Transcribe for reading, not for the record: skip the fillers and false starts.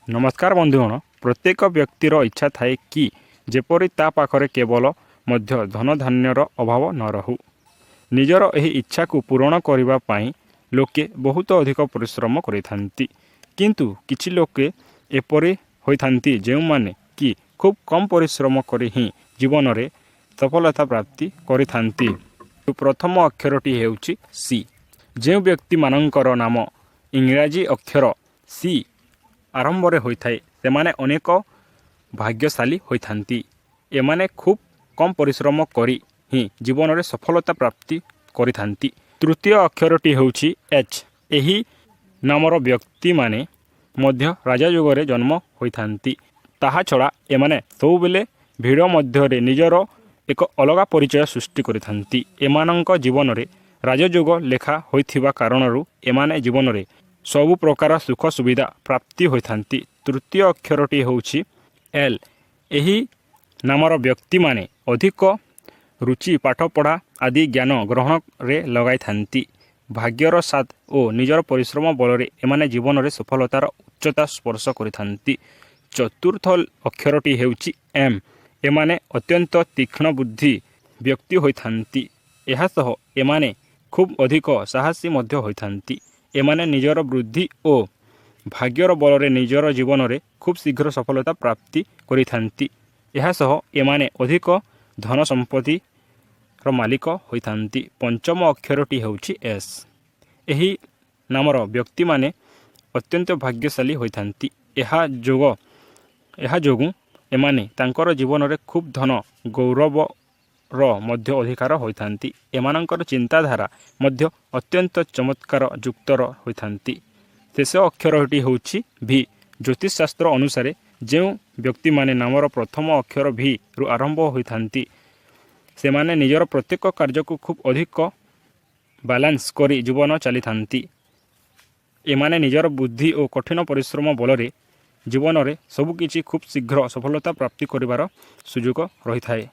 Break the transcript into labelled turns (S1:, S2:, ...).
S1: नमस्कार बंधुगण प्रत्येक व्यक्तिर इच्छा थाए कि जेपरी ता पाखरे केवल मध्य धन धान्यर अभाव न रहू निजर एही इच्छा को पूरण करने पाई लोके बहुत अधिक परिश्रम करिथांती किंतु किछि लोके एपरि होइथांती जो माने कि खूब कम परिश्रम करी ही जीवन रे सफलता प्राप्ति करिथांती। प्रथम अक्षरटी हेउची सी। जो व्यक्ति मानकर नाम इंग्राजी अक्षर सी आरंभ होइथाए सेमाने अनेक भाग्यशाली होइथांती। एमाने खूब कम परिश्रम करी ही जीवन रे सफलता प्राप्ति करिथांती। तृतीय अक्षरटी हेउची एच। एही नामर व्यक्ति माने मध्य राजा युगरे जन्म होइथांती। ताहा छड़ा एमाने सबुबेले भिड़ मध्यरे निजर एक अलग परिचय सृष्टि करिथांती। एमानंक जीवन रे राजयुग लेखा होइथिबा कारणरू एमाने जीवन रे सबु प्रकार सुख सुविधा प्राप्ति होइथांती। तृतीय अक्षरटी होउची एल। एही नामर व्यक्ति माने अधिक रुचि पाठपढ़ा आदि ज्ञान ग्रहण रे लगाई थांती। भाग्यर साथ और निजर परिश्रम बल रे एमाने जीवन रे सफलतार उच्चता स्पर्श करिथांती। चतुर्थ अक्षरटी हेउची एम। एमाने अत्यंत तीक्ष्ण बुद्धि व्यक्ति होइथांती। एहा सह एमाने खूब अधिक साहसी मध्य होइथांती। एमाने निजर बुद्धि और भाग्यर बल रे निजर जीवन रे खूब शीघ्र सफलता प्राप्ति करिथांती। एहा सह एमाने अधिक धन संपत्ति र मालिक होइथांती। पंचम अक्षरटी हेउची एस। एही नामर व्यक्ति माने अत्यंत भाग्यशाली होइथांती। एहा जोगु एमाने तांकर जीवन रे खूब धन गौरव र मध्य अधिकार होइथांती। एमानंकर चिंताधारा मध्य अत्यंत चमत्कार युक्तर होइथांती। शेष अक्षरटी होउची भी। ज्योतिष शास्त्र अनुसार जो व्यक्ति माने नामर प्रथम अक्षर भी रु आरंभ होइथांती सेमाने निजर प्रत्येक कार्य को खूब अधिक बैलेंस करी जीवन चली थांती। एमाने निजर बुद्धि और कठिन परिश्रम बल रे जीवन रे सबु किछि खूब शीघ्र सफलता प्राप्ति करिवार सुयोग रही थाए।